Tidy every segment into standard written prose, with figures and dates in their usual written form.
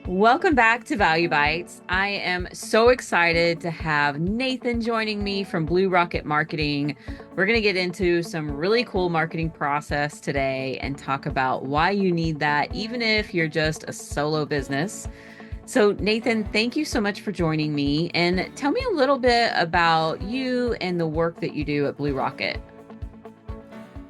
Welcome back to Value Bites. I am so excited to have Nathan joining me from Blue Rocket Marketing. We're going to get into some really cool marketing process today and talk about why you need that, even if you're just a solo business. So, Nathan, thank you so much for joining me. And tell me a little bit about you and the work that you do at Blue Rocket.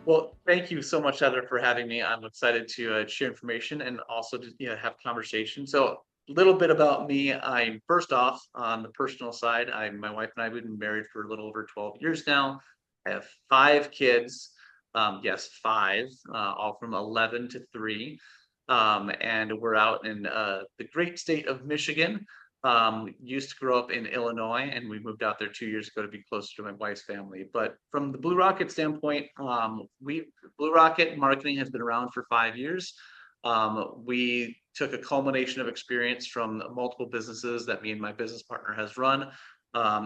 Well, thank you so much, Heather, for having me. I'm excited to share information and also to have conversation. So, a little bit about me. I'm first off on the personal side. My wife and I have been married for a little over 12 years now. I have five kids. Yes, five, all from 11 to 3. And we're out in the great state of Michigan. Used to grow up in Illinois, and we moved out there 2 years ago to be closer to my wife's family. But from the Blue Rocket standpoint, we Blue Rocket marketing has been around for 5 years. We took a culmination of experience from multiple businesses that me and my business partner has run,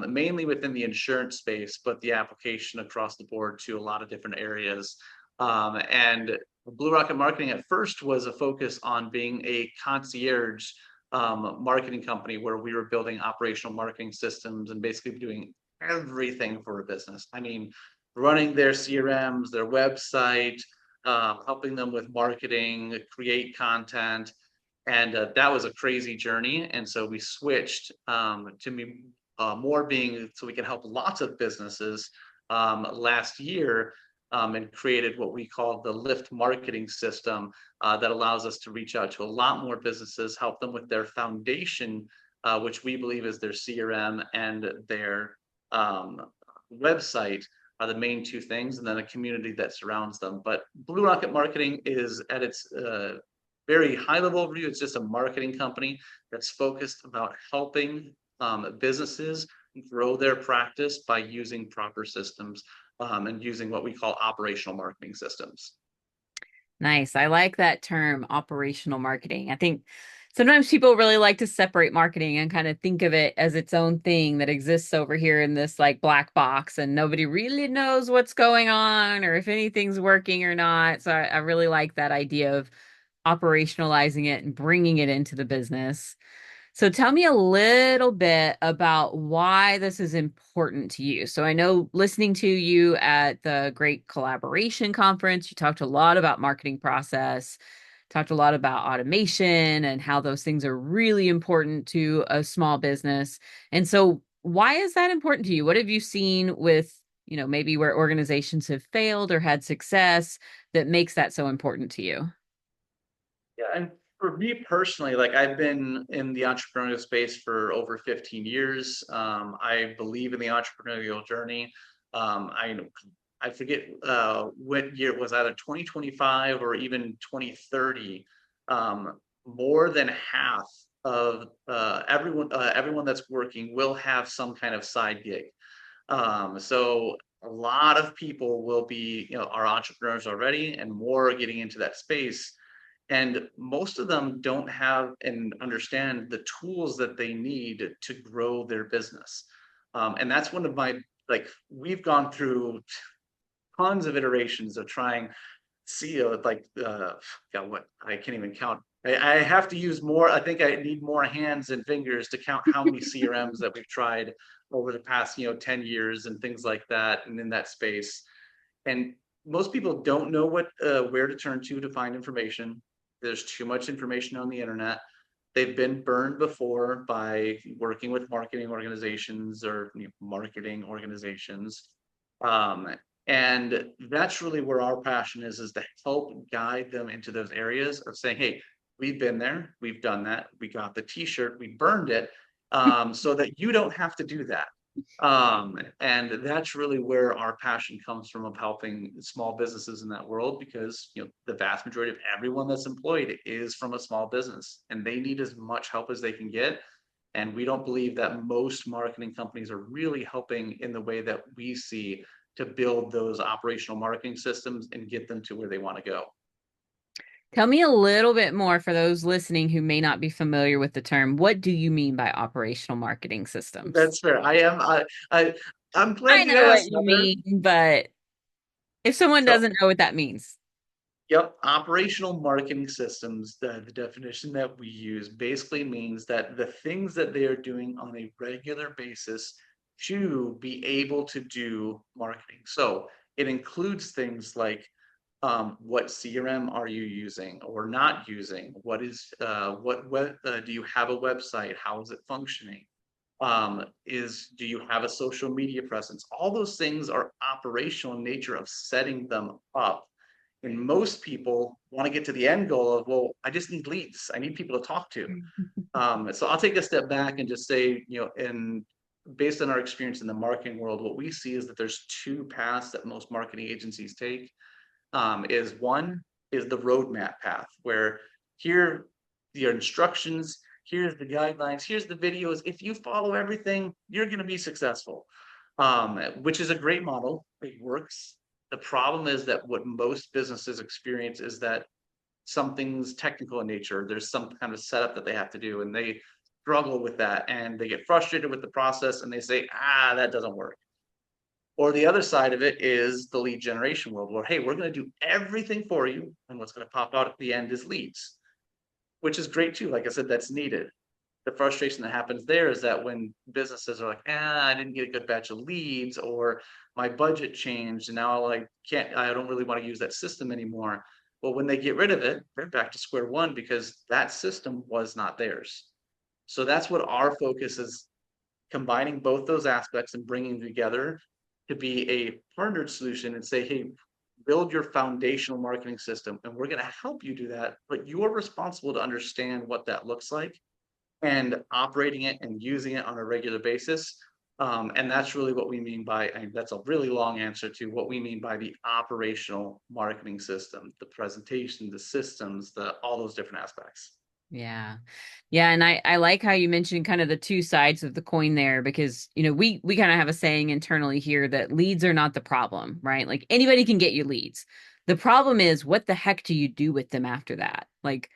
mainly within the insurance space, but the application across the board to a lot of different areas. And Blue Rocket Marketing at first was a focus on being a concierge marketing company where we were building operational marketing systems and basically doing everything for a business. I mean, running their CRMs, their website, helping them with marketing, create content. And that was a crazy journey. And so we switched to me more being so we can help lots of businesses last year, and created what we call the Lift marketing system that allows us to reach out to a lot more businesses, help them with their foundation, which we believe is their CRM and their website are the main two things, and then a community that surrounds them. But Blue Rocket Marketing is at its very high level overview. It's just a marketing company that's focused about helping businesses grow their practice by using proper systems, and using what we call operational marketing systems. Nice. I like that term, operational marketing. I think sometimes people really like to separate marketing and kind of think of it as its own thing that exists over here in this like black box and nobody really knows what's going on or if anything's working or not. So I really like that idea of operationalizing it and bringing it into the business. So tell me a little bit about why this is important to you. So I know listening to you at the Great Collaboration Conference, you talked a lot about marketing process, talked a lot about automation and how those things are really important to a small business. And so why is that important to you? What have you seen with, maybe where organizations have failed or had success that makes that so important to you? Yeah, and for me personally, like I've been in the entrepreneurial space for over 15 years. I believe in the entrepreneurial journey. I forget what year it was, either 2025 or even 2030. More than half of everyone that's working will have some kind of side gig. So a lot of people will be, are entrepreneurs already, and more getting into that space, and most of them don't have and understand the tools that they need to grow their business. And that's one of my, like, we've gone through tons of iterations of trying CEO, God, what, I can't even count. I have to use more. I think I need more hands and fingers to count how many CRMs that we've tried over the past 10 years and things like that, and in that space. And most people don't know where to turn to find information. There's too much information on the internet. They've been burned before by working with marketing organizations or marketing organizations. And that's really where our passion is to help guide them into those areas of saying, hey, we've been there, we've done that, we got the t-shirt, we burned it, so that you don't have to do that. And that's really where our passion comes from, of helping small businesses in that world, because the vast majority of everyone that's employed is from a small business, and they need as much help as they can get. And we don't believe that most marketing companies are really helping in the way that we see to build those operational marketing systems and get them to where they want to go. Tell me a little bit more for those listening who may not be familiar with the term. What do you mean by operational marketing systems? That's fair. I'm I glad you know what asked, you Heather. mean, but If someone So, doesn't know what that means. yep, operational marketing systems, the definition that we use basically means that the things that they are doing on a regular basis to be able to do marketing. So it includes things like what CRM are you using or not using? What do you have a website? How is it functioning? Do you have a social media presence? All those things are operational in nature of setting them up. And most people want to get to the end goal of, well, I just need leads. I need people to talk to. So I'll take a step back and just say, and based on our experience in the marketing world, what we see is that there's two paths that most marketing agencies take. Is one is the roadmap path, where here your instructions, here's the guidelines, here's the videos. If you follow everything, you're going to be successful, which is a great model. It works. The problem is that what most businesses experience is that something's technical in nature. There's some kind of setup that they have to do, and they struggle with that, and they get frustrated with the process, and they say, that doesn't work. Or the other side of it is the lead generation world, where, hey, we're going to do everything for you, and what's going to pop out at the end is leads, which is great too. Like I said, that's needed. The frustration that happens there is that when businesses are like, I didn't get a good batch of leads, or my budget changed, and now I don't really want to use that system anymore. Well, when they get rid of it, they're back to square one because that system was not theirs. So that's what our focus is, combining both those aspects and bringing together to be a partnered solution and say, hey, build your foundational marketing system, and we're going to help you do that, but you're responsible to understand what that looks like and operating it and using it on a regular basis. And that's really what we mean by, that's a really long answer to what we mean by the operational marketing system, the presentation, the systems, all those different aspects. Yeah. Yeah. And I like how you mentioned kind of the two sides of the coin there, because, we kind of have a saying internally here that leads are not the problem, right? Like anybody can get you leads. The problem is, what the heck do you do with them after that? Like,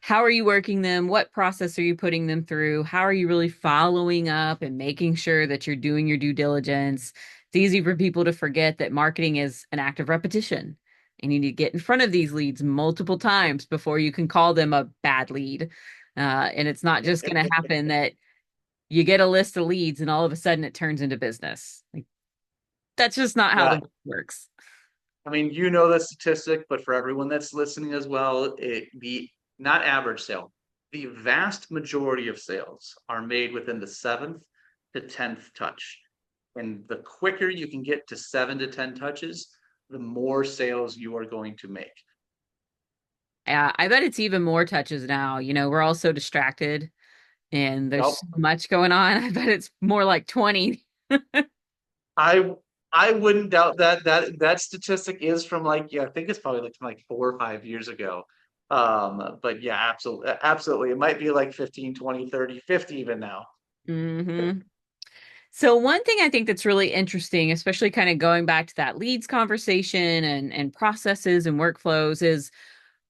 how are you working them? What process are you putting them through? How are you really following up and making sure that you're doing your due diligence? It's easy for people to forget that marketing is an act of repetition. And you need to get in front of these leads multiple times before you can call them a bad lead. And it's not just going to happen that you get a list of leads and all of a sudden it turns into business. Like, that's just not how the Yeah. world works. I mean, you know the statistic, but for everyone that's listening as well, the not average sale, the vast majority of sales are made within the seventh to 10th touch. And the quicker you can get to 7 to 10 touches, the more sales you are going to make. Yeah, I bet it's even more touches now. We're all so distracted and there's Yep. so much going on. I bet it's more like 20. I I wouldn't doubt that statistic is from, like, yeah, I think it's probably like from like 4 or 5 years ago. But yeah, absolutely. It might be like 15, 20, 30, 50 even now. hmm So one thing I think that's really interesting, especially kind of going back to that leads conversation and processes and workflows, is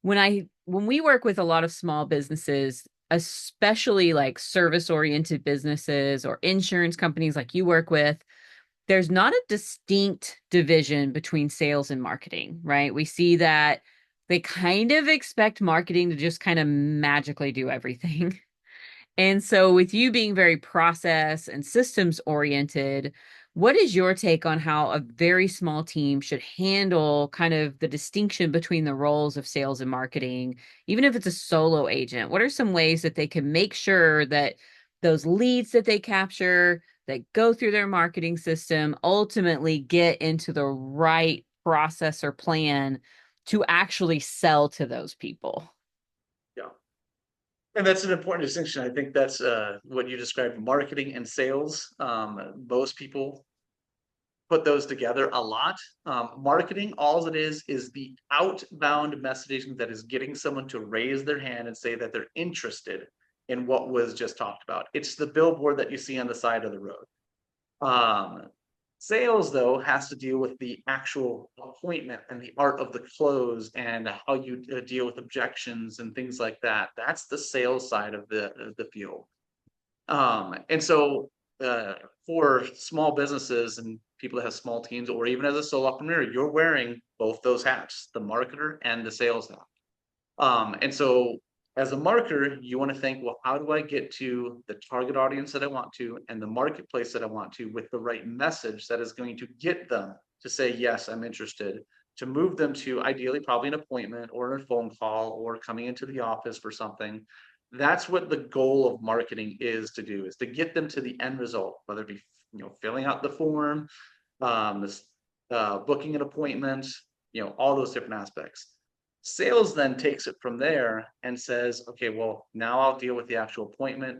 when we work with a lot of small businesses, especially like service oriented businesses or insurance companies like you work with, there's not a distinct division between sales and marketing, right? We see that they kind of expect marketing to just kind of magically do everything. And so, with you being very process and systems oriented, what is your take on how a very small team should handle kind of the distinction between the roles of sales and marketing, even if it's a solo agent? What are some ways that they can make sure that those leads that they capture, that go through their marketing system, ultimately get into the right process or plan to actually sell to those people? Yeah. And that's an important distinction. I think that's what you described, marketing and sales. Most people put those together a lot. Marketing, all it is the outbound messaging that is getting someone to raise their hand and say that they're interested in what was just talked about. It's the billboard that you see on the side of the road. Um, Sales, though, has to deal with the actual appointment and the art of the close and how you deal with objections and things like that. That's the sales side of the field. And so for small businesses and people that have small teams, or even as a solo entrepreneur, you're wearing both those hats, the marketer and the sales hat. And so as a marketer, you want to think, well, how do I get to the target audience that I want to and the marketplace that I want to with the right message that is going to get them to say, yes, I'm interested, to move them to ideally probably an appointment or a phone call or coming into the office for something. That's what the goal of marketing is to do, is to get them to the end result, whether it be, filling out the form, this, booking an appointment, all those different aspects. Sales then takes it from there and says, okay, well, now I'll deal with the actual appointment,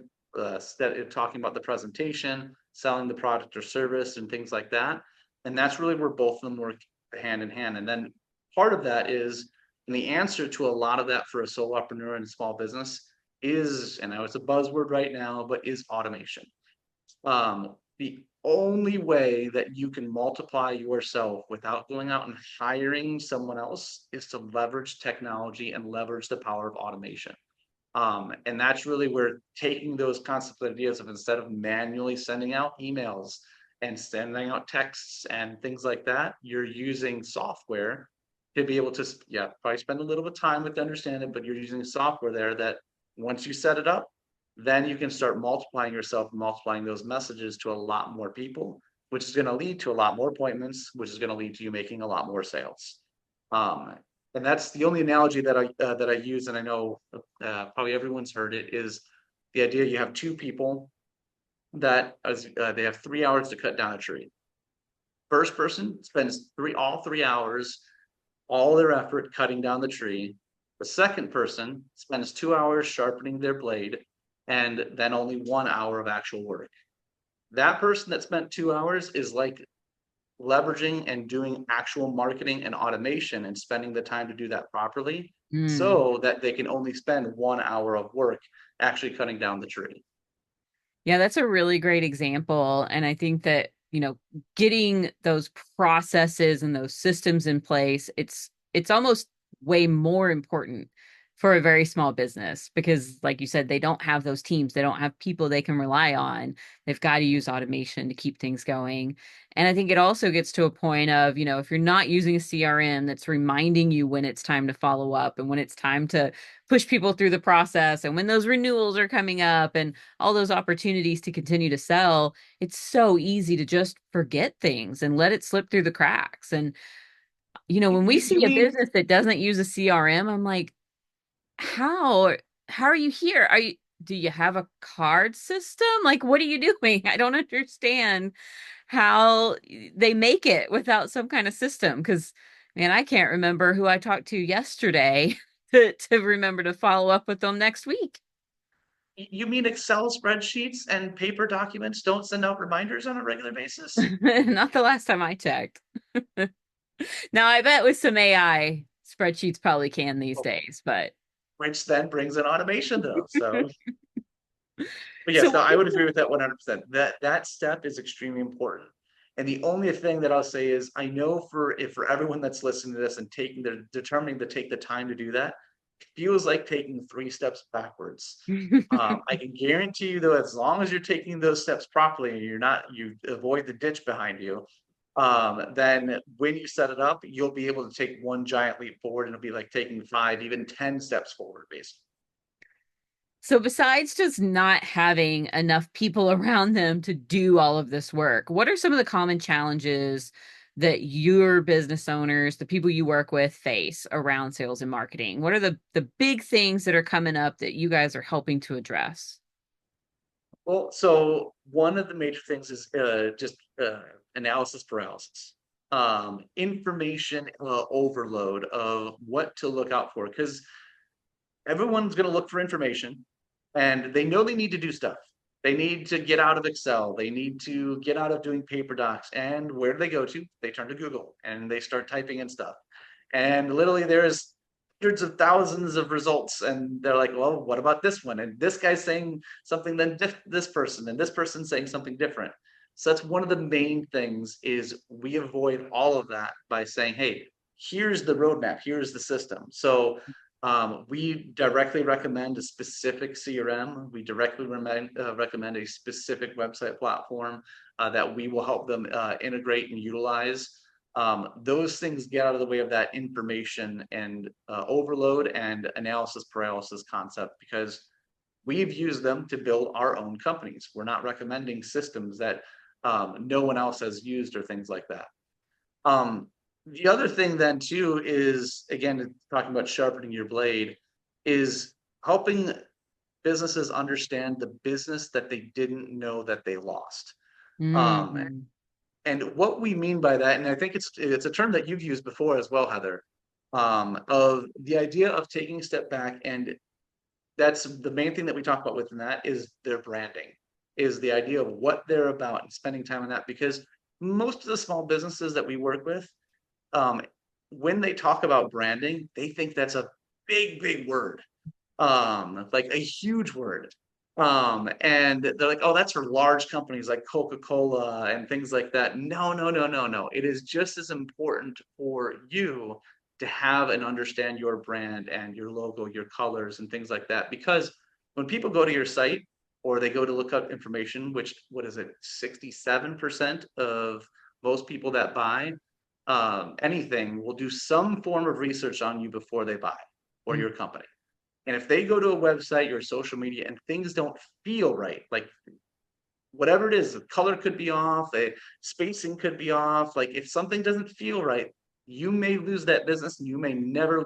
talking about the presentation, selling the product or service and things like that. And that's really where both of them work hand in hand. And then part of that is, and the answer to a lot of that for a solo entrepreneur and small business is, and I know it's a buzzword right now, but is automation. The only way that you can multiply yourself without going out and hiring someone else is to leverage technology and leverage the power of automation. And that's really where taking those concept ideas of, instead of manually sending out emails and sending out texts and things like that, you're using software to be able to, probably spend a little bit of time with understand it, but you're using software there that once you set it up, then you can start multiplying yourself and multiplying those messages to a lot more people, which is going to lead to a lot more appointments, which is going to lead to you making a lot more sales. And that's the only analogy that I use, and I know probably everyone's heard it, is the idea you have two people that they have 3 hours to cut down a tree. First person spends all 3 hours, all their effort cutting down the tree. The second person spends 2 hours sharpening their blade, and then only 1 hour of actual work. That person that spent 2 hours is like leveraging and doing actual marketing and automation and spending the time to do that properly, so that they can only spend 1 hour of work actually cutting down the tree. Yeah, that's a really great example. And I think that, getting those processes and those systems in place, it's almost way more important for a very small business because, like you said, they don't have those teams. They don't have people they can rely on. They've got to use automation to keep things going. And I think it also gets to a point of, if you're not using a CRM that's reminding you when it's time to follow up and when it's time to push people through the process and when those renewals are coming up and all those opportunities to continue to sell, it's so easy to just forget things and let it slip through the cracks. And, when we You see a mean business that doesn't use a CRM, I'm like, how are you here? Do you have a card system? Like, what are you doing? I don't understand how they make it without some kind of system. Because, man, I can't remember who I talked to yesterday to remember to follow up with them next week. you mean Excel spreadsheets and paper documents don't send out reminders on a regular basis? Not the last time I checked. Now, I bet with some AI, spreadsheets probably can these Oh, days, but which then brings in automation though. So, but so yes, no, what I would is agree with that 100%. That step is extremely important. And the only thing that I'll say is, I know for everyone that's listening to this and they're determining to take the time to do that, it feels like taking 3 steps backwards. I can guarantee you though, as long as you're taking those steps properly and you avoid the ditch behind you, then when you set it up, you'll be able to take one giant leap forward, and it'll be like taking 5, even 10 steps forward, basically. So besides just not having enough people around them to do all of this work, what are some of the common challenges that your business owners, the people you work with, face around sales and marketing? What are the big things that are coming up that you guys are helping to address? Well, so one of the major things is just analysis paralysis, information overload of what to look out for, because everyone's going to look for information and they know they need to do stuff. They need to get out of Excel. They need to get out of doing paper docs. And where do they go to? They turn to Google and they start typing in stuff. And literally there's hundreds of thousands of results. And they're like, well, what about this one? And this guy's saying something then this person, and this person's saying something different. So that's one of the main things, is we avoid all of that by saying, hey, here's the roadmap, here's the system. So We directly recommend a specific CRM. We directly recommend a specific website platform that we will help them integrate and utilize. Those things get out of the way of that information and overload and analysis paralysis concept, because we've used them to build our own companies. We're not recommending systems that no one else has used or things like that. Um, the other thing then too is, again, talking about sharpening your blade, is helping businesses understand the business that they didn't know that they lost. Um, Mm, and what we mean by that, and I think it's a term that you've used before as well, Heather, of the idea of taking a step back, and that's the main thing that we talk about within that is their branding, is the idea of what they're about and spending time on that, because most of the small businesses that we work with, um, when they talk about branding, they think that's a big word, like a huge word. And they're like, oh, that's for large companies like Coca-Cola and things like that. No, no, no, no, no. It is just as important for you to have and understand your brand and your logo, your colors, and things like that. Because when people go to your site or they go to look up information, which, what is it, 67% of most people that buy anything will do some form of research on you before they buy, or mm, your company. And if they go to a website or social media and things don't feel right, like whatever it is, the color could be off, a spacing could be off. Like if something doesn't feel right, you may lose that business and you may never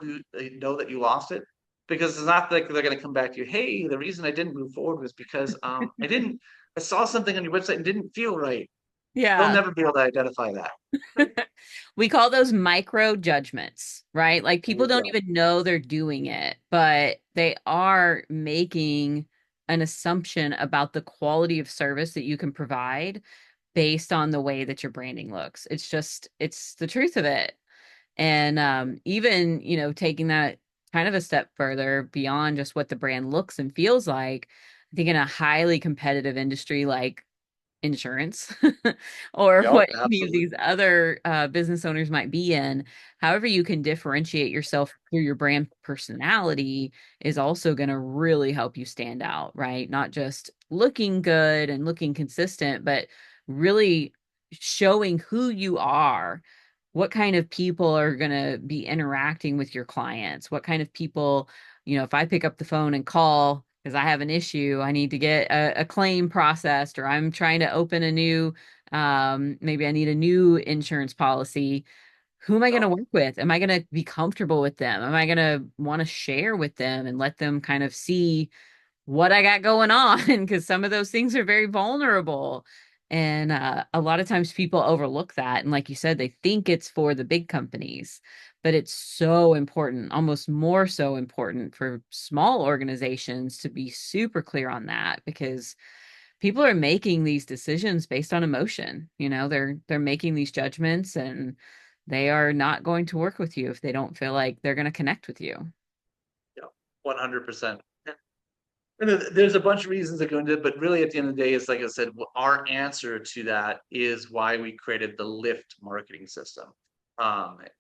know that you lost it, because it's not like they're going to come back to you. Hey, the reason I didn't move forward was because I saw something on your website and didn't feel right. They'll yeah. never be able to identify that. We call those micro judgments, right? Like There people you don't go. even know they're doing it, but they are making an assumption about the quality of service that you can provide based on the way that your branding looks. It's just, it's the truth of it. And even, taking that kind of a step further beyond just what the brand looks and feels like, I think in a highly competitive industry like insurance or Yep, what any of these absolutely. other business owners might be in, however you can differentiate yourself through your brand personality is also going to really help you stand out, right? Not just looking good and looking consistent, but really showing who you are. What kind of people are going to be interacting with your clients? What kind of people, if I pick up the phone and call because I have an issue, I need to get a claim processed, or I'm trying to open a new, maybe I need a new insurance policy. Who am I going to Yep. work with? Am I going to be comfortable with them? Am I going to want to share with them and let them kind of see what I got going on? Because some of those things are very vulnerable. And a lot of times people overlook that. And like you said, they think it's for the big companies, but it's so important, almost more so important for small organizations to be super clear on that, because people are making these decisions based on emotion. They're making these judgments, and they are not going to work with you if they don't feel like they're going to connect with you. Yep. 100%. And there's a bunch of reasons that go into it, but really at the end of the day, it's like I said, our answer to that is why we created the Lift marketing system.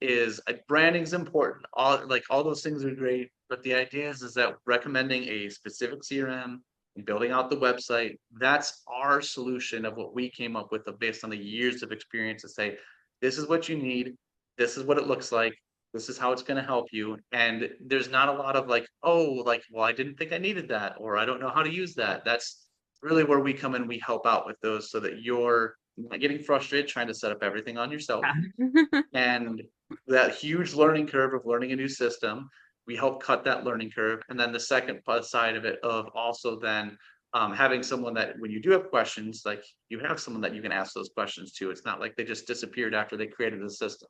Is branding's important. All those things are great, but the idea is that recommending a specific CRM and building out the website, that's our solution of what we came up with based on the years of experience to say, this is what you need, this is what it looks like, this is how it's going to help you. And there's not a lot of like, oh, like, well, I didn't think I needed that, or I don't know how to use that. That's really where we come in. We help out with those so that you're not getting frustrated trying to set up everything on yourself. Yeah. And that huge learning curve of learning a new system, we help cut that learning curve. And then the second side of it, of also then having someone that when you do have questions, like you have someone that you can ask those questions to. It's not like they just disappeared after they created the system.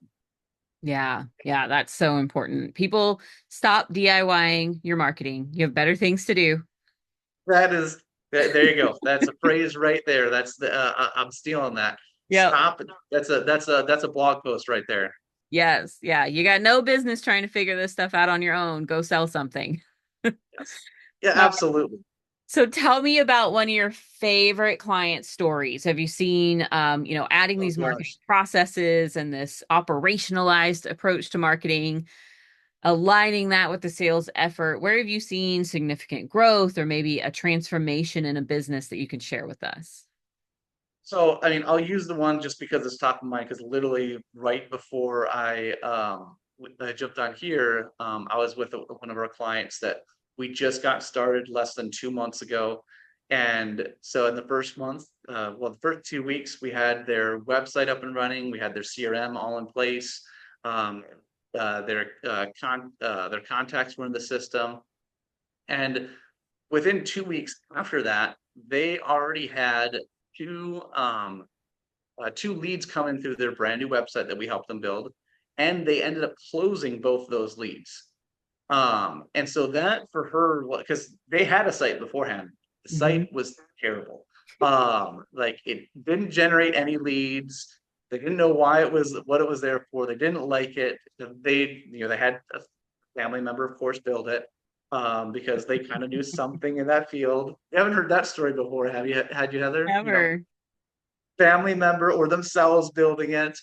Yeah, yeah, that's so important. People, stop DIYing your marketing. You have better things to do. That is, there you go. That's a phrase right there. I'm stealing that. Yep. Stop. That's a blog post right there. Yes. Yeah. You got no business trying to figure this stuff out on your own. Go sell something. Yes. Yeah, Uh, absolutely. so tell me about one of your favorite client stories. Have you seen, adding Oh these marketing gosh. processes and this operationalized approach to marketing? aligning that with the sales effort, where have you seen significant growth or maybe a transformation in a business that you can share with us? So, I mean, I'll use the one just because it's top of mind, because literally right before I jumped on here, I was with one of our clients that we just got started less than 2 months ago. And so in the first month, well, the first 2 weeks, we had their website up and running, we had their CRM all in place, um, their contacts were in the system, and within 2 weeks after that, they already had two um, two leads coming through their brand new website that we helped them build, and they ended up closing both those leads. And so that for her, because they had a site beforehand, the Mhm. site was terrible. Like it didn't generate any leads. They didn't know why it was what it was there for. They didn't like it. They had a family member, of course, build it because they kind of knew something in that field. You haven't heard that story before, have you? Had you, Heather? Ever. Family member or themselves building it,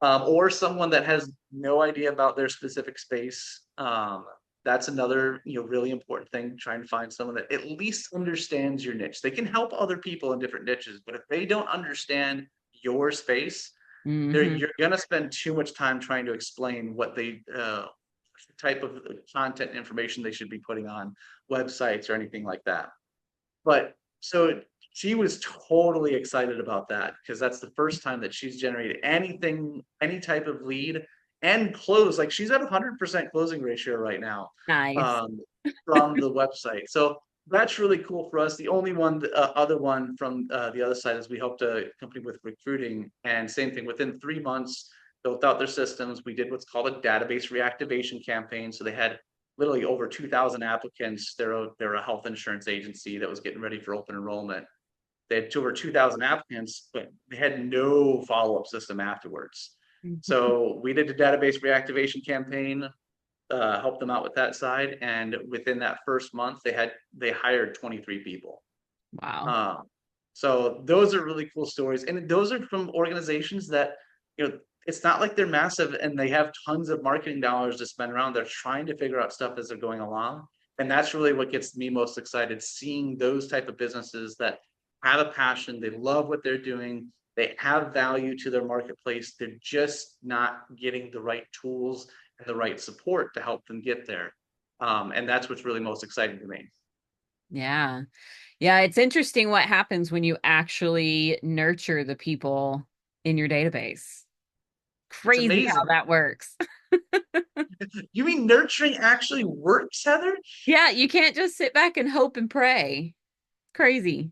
or someone that has no idea about their specific space. That's another really important thing. Trying to find someone that at least understands your niche. They can help other people in different niches, but if they don't understand your space, Hmm. you're gonna spend too much time trying to explain what they type of content information they should be putting on websites or anything like that. But so she was totally excited about that because that's the first time that she's generated anything, any type of lead and close. Like she's at 100% closing ratio right now, Nice. um, from the website. So that's really cool for us. The only one, other one from the other side is we helped a company with recruiting, and same thing. Within 3 months, built out their systems. We did what's called a database reactivation campaign. So they had literally over 2,000 applicants. They're a health insurance agency that was getting ready for open enrollment. They had over 2,000 applicants, but they had no follow-up system afterwards. Mhm. So we did a database reactivation campaign, helped them out with that side, and within that first month, they hired 23 people. Wow. Um, so those are really cool stories, and those are from organizations that, it's not like they're massive and they have tons of marketing dollars to spend around. They're trying to figure out stuff as they're going along, and that's really what gets me most excited. Seeing those type of businesses that have a passion, they love what they're doing, they have value to their marketplace. They're just not getting the right tools and the right support to help them get there. And that's what's really most exciting to me. Yeah. Yeah, it's interesting what happens when you actually nurture the people in your database. It's Crazy how amazing. that works. You mean nurturing actually works, Heather? Yeah, you can't just sit back and hope and pray. Crazy.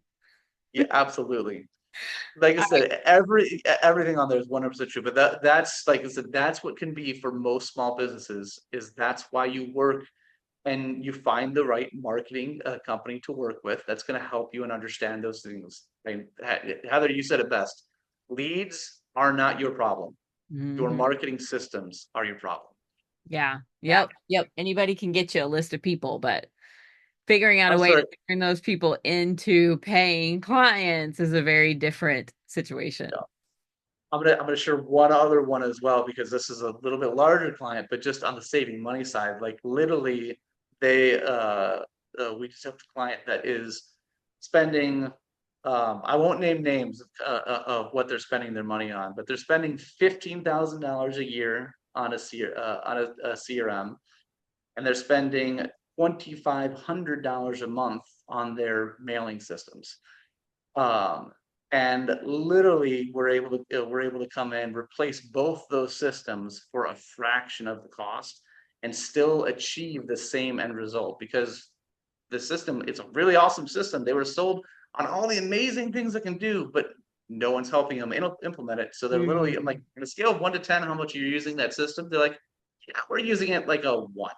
Yeah, absolutely. Like I I, said, everything on there is 100% true. But that's like I said, that's what can be for most small businesses. Is that's why you work and you find the right marketing company to work with. That's going to help you and understand those things. And Heather, you said it best. Leads are not your problem. Your Mhm. marketing systems are your problem. Yeah. Yep. Yep. Anybody can get you a list of people, but figuring out a I'm way sorry. to turn those people into paying clients is a very different situation. I'm gonna share one other one as well because this is a little bit larger client, but just on the saving money side, like literally, they we just have a client that is spending. I won't name names of what they're spending their money on, but they're spending $15,000 a year on a CRM, and they're spending $2,500 a month on their mailing systems. Um, and literally we're able to come in, replace both those systems for a fraction of the cost and still achieve the same end result because the system, it's a really awesome system. They were sold on all the amazing things it can do, but no one's helping them implement it. So they're literally, I'm like, Mm. on a scale of 1 to 10, how much you're using that system? They're like, yeah, we're using it like a one.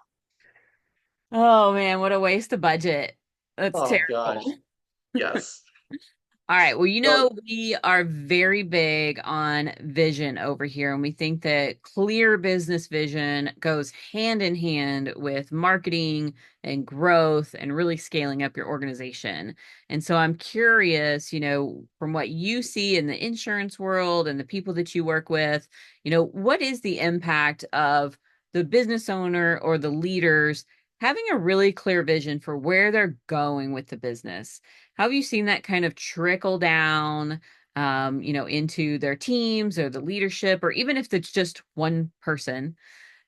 Oh man, what a waste of budget. That's Oh gosh. terrible. Yes. All right. Well, So we are very big on vision over here, and we think that clear business vision goes hand in hand with marketing and growth and really scaling up your organization. And so I'm curious, from what you see in the insurance world and the people that you work with, what is the impact of the business owner or the leaders having a really clear vision for where they're going with the business. How have you seen that kind of trickle down, into their teams or the leadership, or even if it's just one person,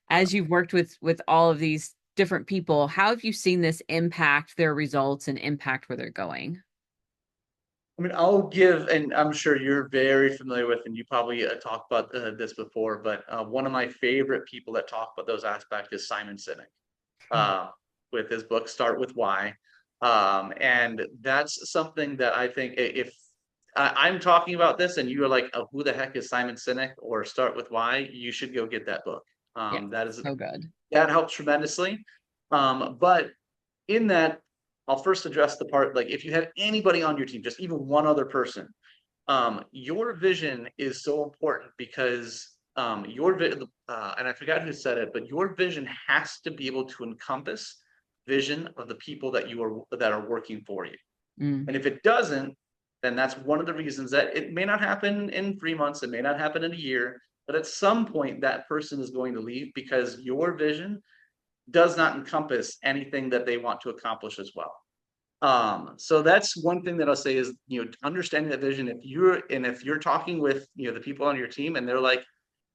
as you've worked with all of these different people, how have you seen this impact their results and impact where they're going? I mean, I'll give, and I'm sure you're very familiar with, and you probably talked about this before, but one of my favorite people that talk about those aspects is Simon Sinek, uh, with his book Start with Why. And that's something that I think if I'm talking about this and you are like, oh, who the heck is Simon Sinek or Start with Why, you should go get that book. Yeah, That is so good. that helps tremendously. But in that, I'll first address the part like if you have anybody on your team, just even one other person, your vision is so important because and I forgot who said it, but your vision has to be able to encompass vision of the people that are working for you. Mm, And if it doesn't, then that's one of the reasons that it may not happen in 3 months, it may not happen in a year, but at some point that person is going to leave because your vision does not encompass anything that they want to accomplish as well. So that's one thing that I'll say is, understanding that vision. If you're talking with, the people on your team and they're like,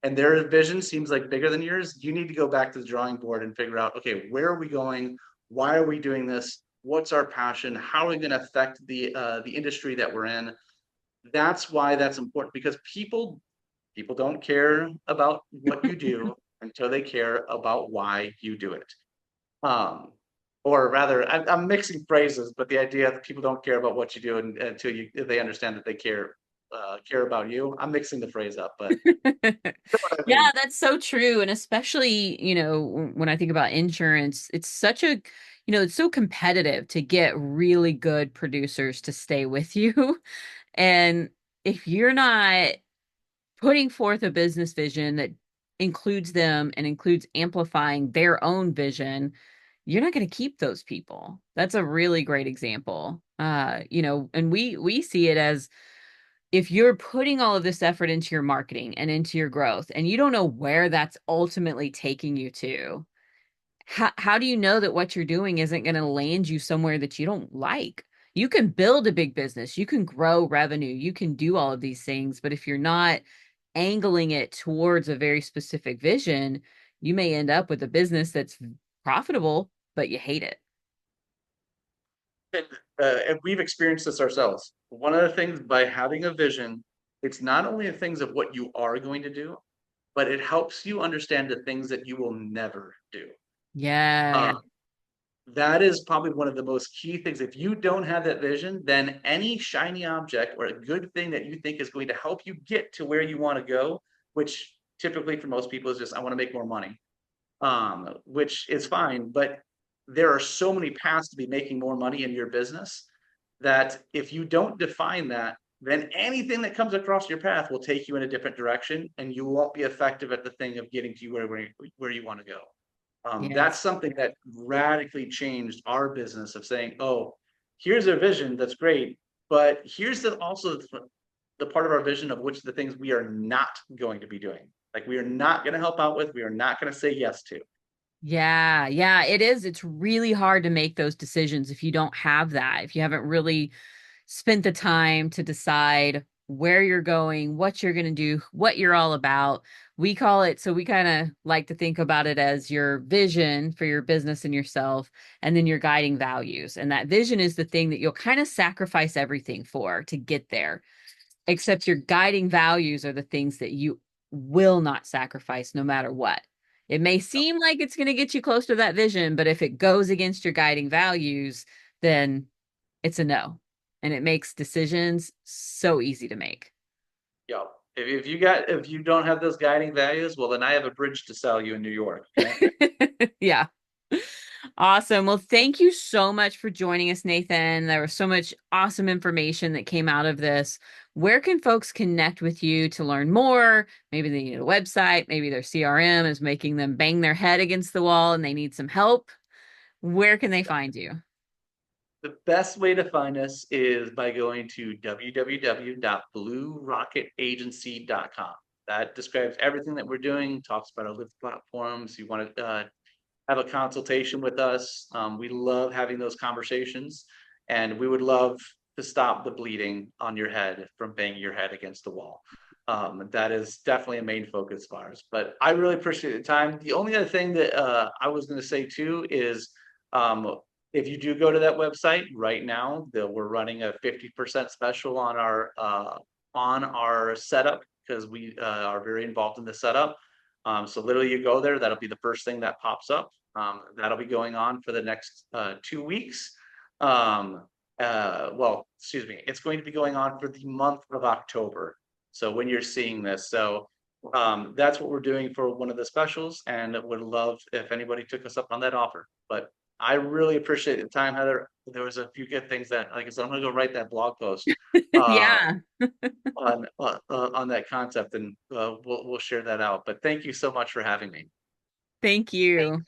and their vision seems like bigger than yours, you need to go back to the drawing board and figure out, okay, where are we going? Why are we doing this? What's our passion? How are we going to affect the industry that we're in? That's why that's important because people don't care about what you do until they care about why you do it. Um, or rather, I'm mixing phrases, but the idea that people don't care about what you do until they understand that they care about you. I'm mixing the phrase up, but I yeah, mean, that's so true. And especially, when I think about insurance, it's such a, it's so competitive to get really good producers to stay with you. And if you're not putting forth a business vision that includes them and includes amplifying their own vision, you're not going to keep those people. That's a really great example. And we see it as if you're putting all of this effort into your marketing and into your growth and you don't know where that's ultimately taking you to, how do you know that what you're doing isn't going to land you somewhere that you don't like? You can build a big business, you can grow revenue, you can do all of these things, but if you're not angling it towards a very specific vision, you may end up with a business that's profitable, but you hate it. and, and we've experienced this ourselves. One of the things by having a vision, it's not only the things of what you are going to do, but it helps you understand the things that you will never do. Yeah, yeah, Uh, that is probably one of the most key things. If you don't have that vision, then any shiny object or a good thing that you think is going to help you get to where you want to go, which typically for most people is just, I want to make more money, which is fine. But there are so many paths to be making more money in your business that if you don't define that, then anything that comes across your path will take you in a different direction and you won't be effective at the thing of getting to where you want to go. That's yes. something that radically changed our business of saying, oh, here's a vision that's great, but here's also the part of our vision of which the things we are not going to be doing. Like we are not going to help out with, we are not going to say yes to. Yeah, yeah, it is. It's really hard to make those decisions if you don't have that, if you haven't really spent the time to decide where you're going, what you're going to do, what you're all about. We call it, so we kind of like to think about it as your vision for your business and yourself, and then your guiding values. And that vision is the thing that you'll kind of sacrifice everything for to get there, except your guiding values are the things that you will not sacrifice no matter what. It may seem like it's going to get you close to that vision, but if it goes against your guiding values, then it's a no. And it makes decisions so easy to make. Yeah. If you don't have those guiding values, well, then I have a bridge to sell you in New York. Okay. Yeah. Awesome. Well, thank you so much for joining us, Nathan. There was so much awesome information that came out of this. Where can folks connect with you to learn more? Maybe they need a website, maybe their CRM is making them bang their head against the wall and they need some help. Where can they find you? The best way to find us is by going to www.bluerocketagency.com. That describes everything that we're doing, talks about our live platforms. You want to have a consultation with us. We love having those conversations, and we would love to stop the bleeding on your head from banging your head against the wall. That is definitely a main focus of ours. But I really appreciate the time. The only other thing that I was going to say too is if you do go to that website right now, we're running a 50% special on our setup because we are very involved in the setup. So literally you go there, that'll be the first thing that pops up. That'll be going on for the next 2 weeks. Well, excuse me, it's going to be going on for the month of October. So when you're seeing this, so that's what we're doing for one of the specials, and would love if anybody took us up on that offer. But I really appreciate the time, Heather. There was a few good things that, like I said, I'm gonna go write that blog post Yeah. on that concept, and we'll share that out. But thank you so much for having me. Thank you.